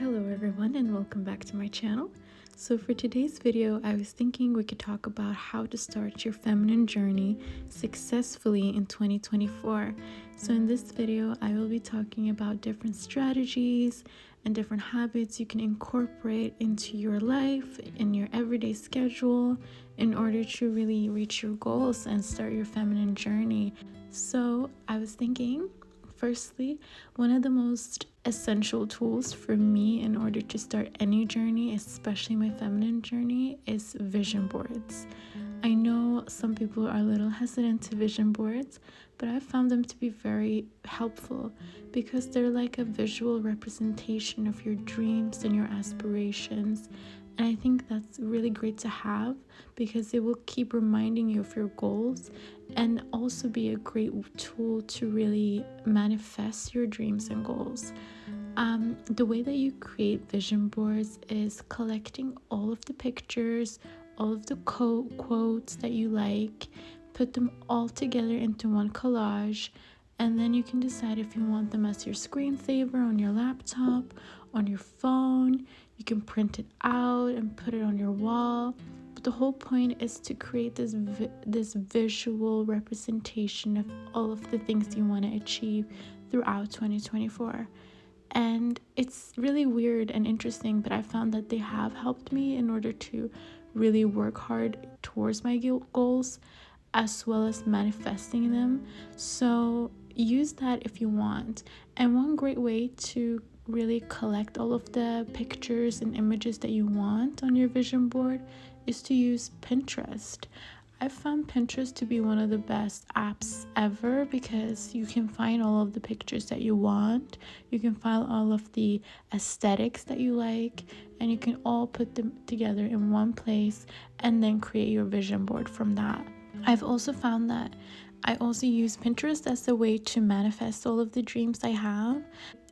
Hello everyone and welcome back to my channel. So for today's video, I was thinking we could talk about how to start your feminine journey successfully in 2024. So in this video, I will be talking about different strategies and different habits you can incorporate into your life, in your everyday schedule, in order to really reach your goals and start your feminine journey. So I was thinking, firstly, one of the most essential tools for me in order to start any journey, especially my feminine journey, is vision boards. I know some people are a little hesitant to vision boards, but I found them to be very helpful because they're like a visual representation of your dreams and your aspirations. And I think that's really great to have because it will keep reminding you of your goals and also be a great tool to really manifest your dreams and goals. The way that you create vision boards is collecting all of the pictures, all of the quotes that you like, put them all together into one collage, and then you can decide if you want them as your screensaver on your laptop, on your phone. You can print it out and put it on your wall. But the whole point is to create this visual representation of all of the things you want to achieve throughout 2024. And it's really weird and interesting, but I found that they have helped me in order to really work hard towards my goals as well as manifesting them. So use that if you want. And one great way to really collect all of the pictures and images that you want on your vision board is to use Pinterest. I found Pinterest to be one of the best apps ever because you can find all of the pictures that you want. You can find all of the aesthetics that you like, and you can all put them together in one place and then create your vision board from that. I've also found that I also use Pinterest as a way to manifest all of the dreams I have.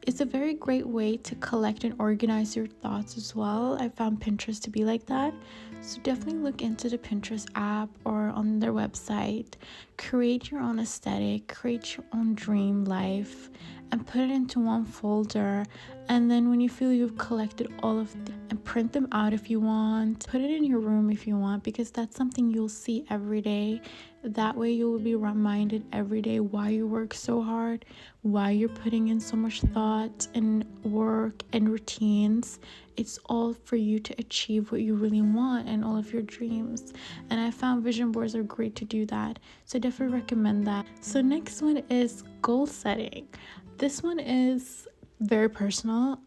It's a very great way to collect and organize your thoughts as well. I found Pinterest to be like that. So definitely look into the Pinterest app or on their website. Create your own aesthetic, create your own dream life, and put it into one folder. And then when you feel you've collected all of them, and print them out if you want. Put it in your room if you want, because that's something you'll see every day. That way you will be reminded every day why you work so hard, why you're putting in so much thought and work and routines. It's all for you to achieve what you really want and all of your dreams. And I found vision boards are great to do that. So I definitely recommend that. So next one is goal setting. This one is very personal.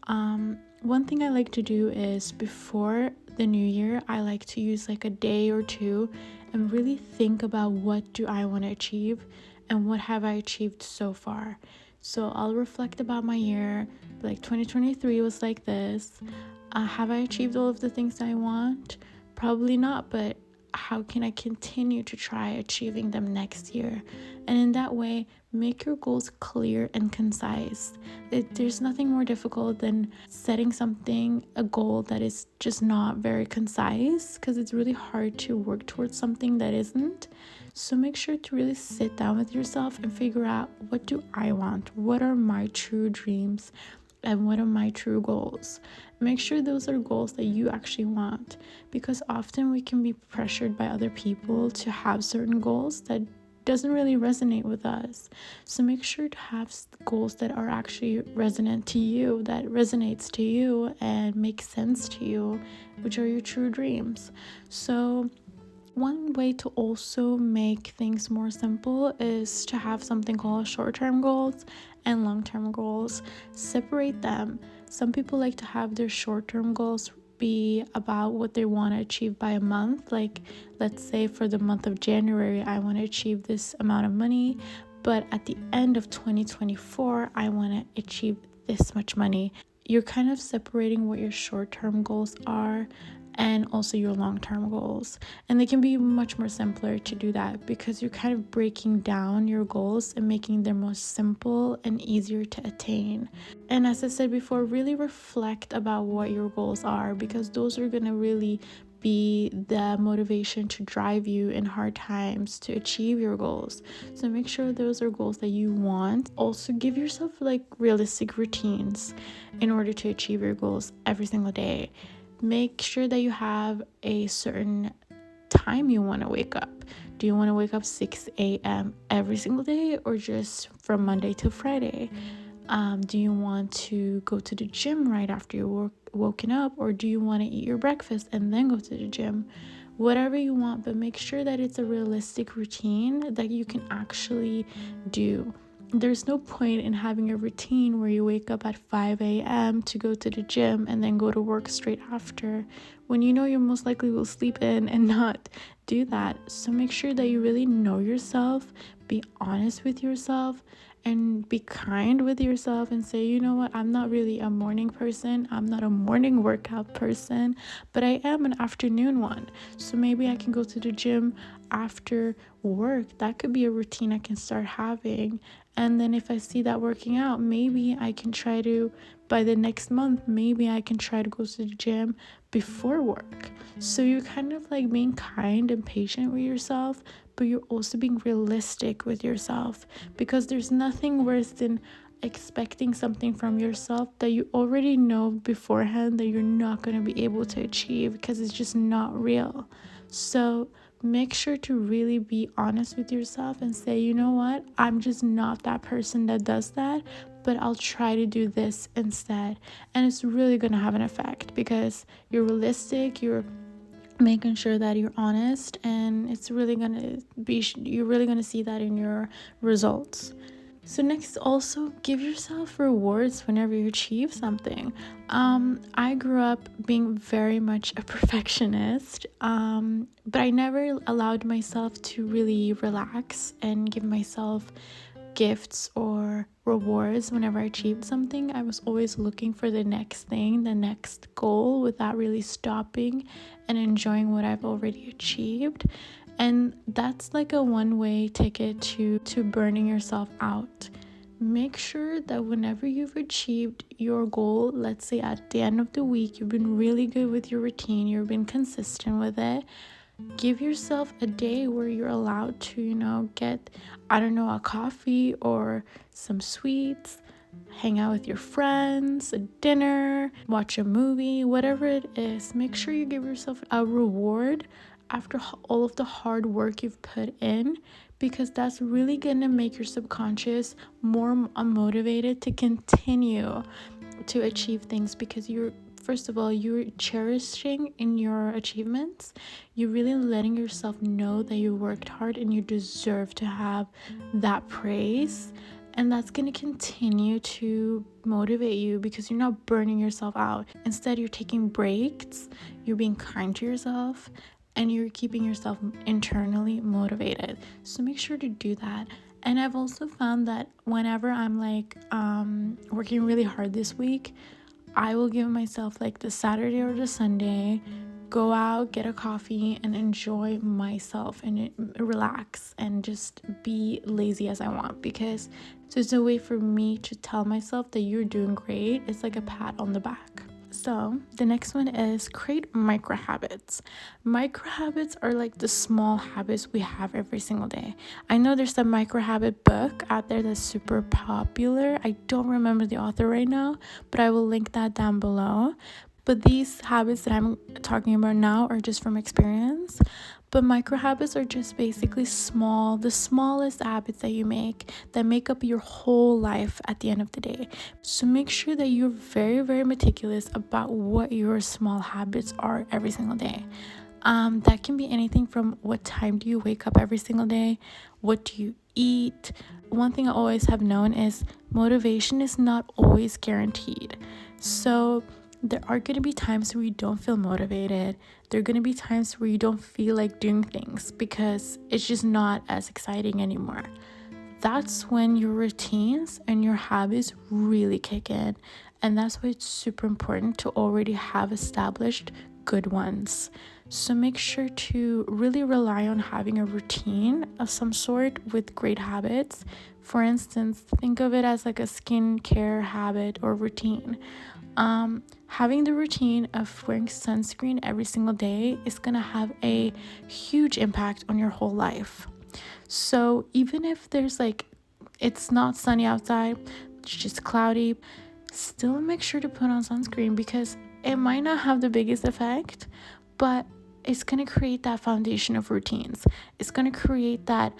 One thing I like to do is before the new year, I like to use like a day or two and really think about what do I want to achieve and what have I achieved so far. So I'll reflect about my year, like 2023 was like this. Have I achieved all of the things I want? Probably not, but how can I continue to try achieving them next year? And in that way, make your goals clear and concise. There's nothing more difficult than setting a goal that is just not very concise, because it's really hard to work towards something that isn't. So make sure to really sit down with yourself and figure out, what do I want? What are my true dreams? And what are my true goals? Make sure those are goals that you actually want, because often we can be pressured by other people to have certain goals that doesn't really resonate with us. So make sure to have goals that are actually resonant to you, that resonates to you and makes sense to you, which are your true dreams. So one way to also make things more simple is to have something called short-term goals and long-term goals. Separate them. Some people like to have their short-term goals be about what they want to achieve by a month. Like, let's say for the month of January, I want to achieve this amount of money, but at the end of 2024, I want to achieve this much money. You're kind of separating what your short-term goals are and also your long-term goals, and they can be much more simpler to do that because you're kind of breaking down your goals and making them more simple and easier to attain. And as I said before, really reflect about what your goals are, because those are going to really be the motivation to drive you in hard times to achieve your goals. So make sure those are goals that you want. Also give yourself like realistic routines in order to achieve your goals every single day. Make sure that you have a certain time you want to wake up. Do you want to wake up 6 a.m. every single day, or just from Monday to Friday? Do you want to go to the gym right after you're woken up, or do you want to eat your breakfast and then go to the gym? Whatever you want, but make sure that it's a realistic routine that you can actually do. There's no point in having a routine where you wake up at 5 a.m. to go to the gym and then go to work straight after, when you know you most likely will sleep in and not do that. So make sure that you really know yourself, be honest with yourself, and be kind with yourself and say, you know what, I'm not really a morning person. I'm not a morning workout person, but I am an afternoon one. So maybe I can go to the gym after work. That could be a routine I can start having. And then if I see that working out, maybe I can try to, by the next month, maybe I can try to go to the gym before work. So you're kind of like being kind and patient with yourself, but you're also being realistic with yourself, because there's nothing worse than expecting something from yourself that you already know beforehand that you're not going to be able to achieve, because it's just not real. So make sure to really be honest with yourself and say, you know what, I'm just not that person that does that, but I'll try to do this instead. And it's really going to have an effect, because you're realistic, you're making sure that you're honest, and it's really going to be, you're really going to see that in your results. So next, also give yourself rewards whenever you achieve something. I grew up being very much a perfectionist, but I never allowed myself to really relax and give myself gifts or rewards whenever I achieved something. I was always looking for the next thing, the next goal, without really stopping and enjoying what I've already achieved. And that's like a one-way ticket to burning yourself out. Make sure that whenever you've achieved your goal, let's say at the end of the week, you've been really good with your routine, you've been consistent with it, give yourself a day where you're allowed to, get, a coffee or some sweets, hang out with your friends, a dinner, watch a movie, whatever it is. Make sure you give yourself a reward after all of the hard work you've put in, because that's really gonna make your subconscious more motivated to continue to achieve things, because first of all, you're cherishing in your achievements. You're really letting yourself know that you worked hard and you deserve to have that praise. And that's going to continue to motivate you, because you're not burning yourself out. Instead, you're taking breaks, you're being kind to yourself, and you're keeping yourself internally motivated. So make sure to do that. And I've also found that whenever I'm working really hard this week, I will give myself the Saturday or the Sunday, go out, get a coffee, and enjoy myself and relax and just be lazy as I want, because it's a way for me to tell myself that you're doing great. It's like a pat on the back. So the next one is create micro habits. Micro habits are like the small habits we have every single day. I know there's a micro habit book out there that's super popular. I don't remember the author right now, but I will link that down below. But these habits that I'm talking about now are just from experience. But micro habits are just basically the smallest habits that you make that make up your whole life at the end of the day. So make sure that you're very, very meticulous about what your small habits are every single day. That can be anything from what time do you wake up every single day? What do you eat? One thing I always have known is motivation is not always guaranteed. So there are going to be times where you don't feel motivated. There are going to be times where you don't feel like doing things because it's just not as exciting anymore. That's when your routines and your habits really kick in. And that's why it's super important to already have established good ones. So make sure to really rely on having a routine of some sort with great habits. For instance, think of it as like a skincare habit or routine. having the routine of wearing sunscreen every single day is going to have a huge impact on your whole life. So even if there's it's not sunny outside, it's just cloudy, still make sure to put on sunscreen, because it might not have the biggest effect, but it's going to create that foundation of routines. It's going to create that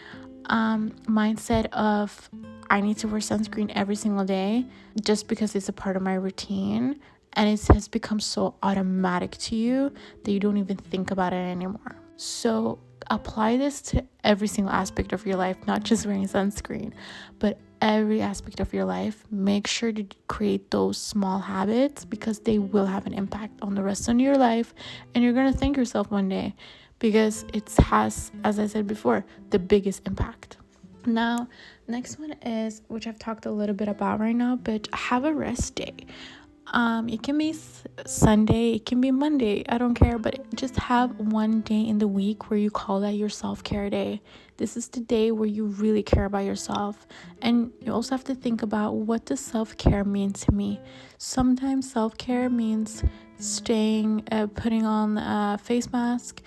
mindset of, I need to wear sunscreen every single day just because it's a part of my routine, and it has become so automatic to you that you don't even think about it anymore. So apply this to every single aspect of your life, not just wearing sunscreen, but every aspect of your life. Make sure to create those small habits, because they will have an impact on the rest of your life, and you're going to thank yourself one day, because it has, as I said before, the biggest impact. Now, next one is, which I've talked a little bit about right now, but have a rest day. It can be Sunday, it can be Monday, I don't care, but just have one day in the week where you call that your self-care day. This is the day where you really care about yourself. And you also have to think about, what does self-care mean to me? Sometimes self-care means putting on a face mask,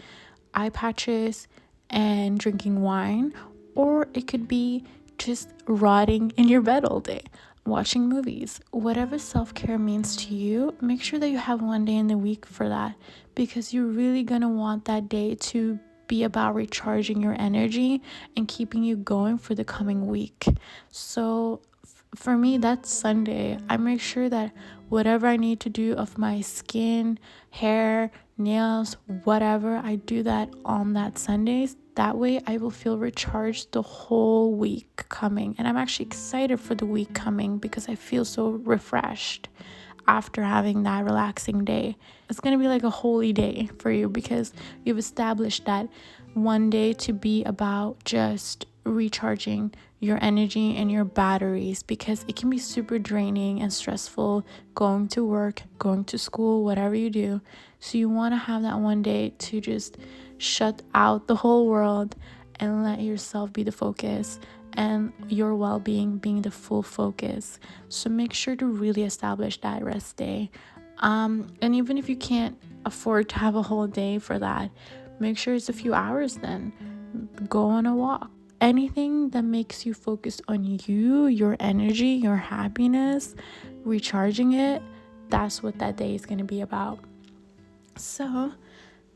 eye patches, and drinking wine. Or it could be just rotting in your bed all day, watching movies. Whatever self-care means to you, make sure that you have one day in the week for that, because you're really gonna want that day to be about recharging your energy and keeping you going for the coming week. So for me, that's Sunday. I make sure that whatever I need to do of my skin, hair, nails, whatever, I do that on that Sundays. That way I will feel recharged the whole week coming. And I'm actually excited for the week coming, because I feel so refreshed after having that relaxing day. It's going to be like a holy day for you, because you've established that one day to be about just recharging your energy and your batteries, because it can be super draining and stressful going to work, going to school, whatever you do. So you want to have that one day to just shut out the whole world and let yourself be the focus, and your well-being being the full focus. So make sure to really establish that rest day. And even if you can't afford to have a whole day for that, make sure it's a few hours then. Go on a walk. Anything that makes you focus on you, your energy, your happiness, recharging it, that's what that day is going to be about. So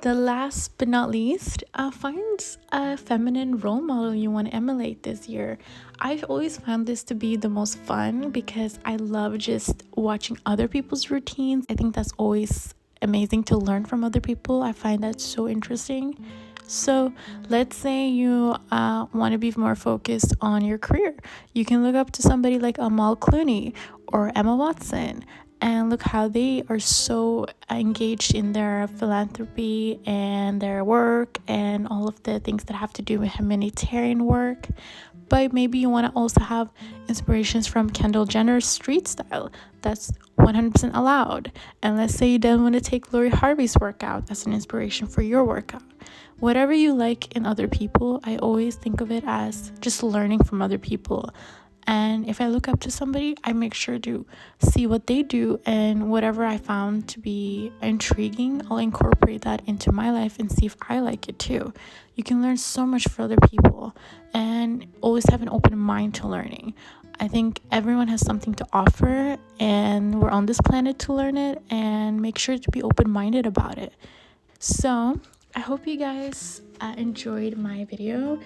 the last but not least, find a feminine role model you want to emulate this year. I've always found this to be the most fun, because I love just watching other people's routines. I think that's always amazing to learn from other people. I find that so interesting. So let's say you want to be more focused on your career. You can look up to somebody like Amal Clooney or Emma Watson, and look how they are so engaged in their philanthropy and their work and all of the things that have to do with humanitarian work. But maybe you want to also have inspirations from Kendall Jenner's street style. That's 100% allowed. And let's say you then want to take Lori Harvey's workout as an inspiration for your workout. Whatever you like in other people, I always think of it as just learning from other people. And if I look up to somebody, I make sure to see what they do, and whatever I found to be intriguing, I'll incorporate that into my life and see if I like it too. You can learn so much from other people, and always have an open mind to learning. I think everyone has something to offer, and we're on this planet to learn it, and make sure to be open-minded about it. So I hope you guys enjoyed my video.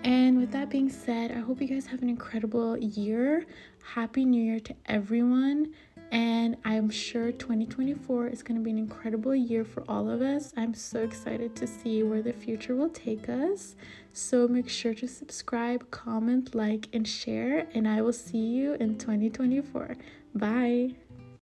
And with that being said, I hope you guys have an incredible year. Happy New Year to everyone. And I'm sure 2024 is going to be an incredible year for all of us. I'm so excited to see where the future will take us. So make sure to subscribe, comment, like, and share. And I will see you in 2024. Bye.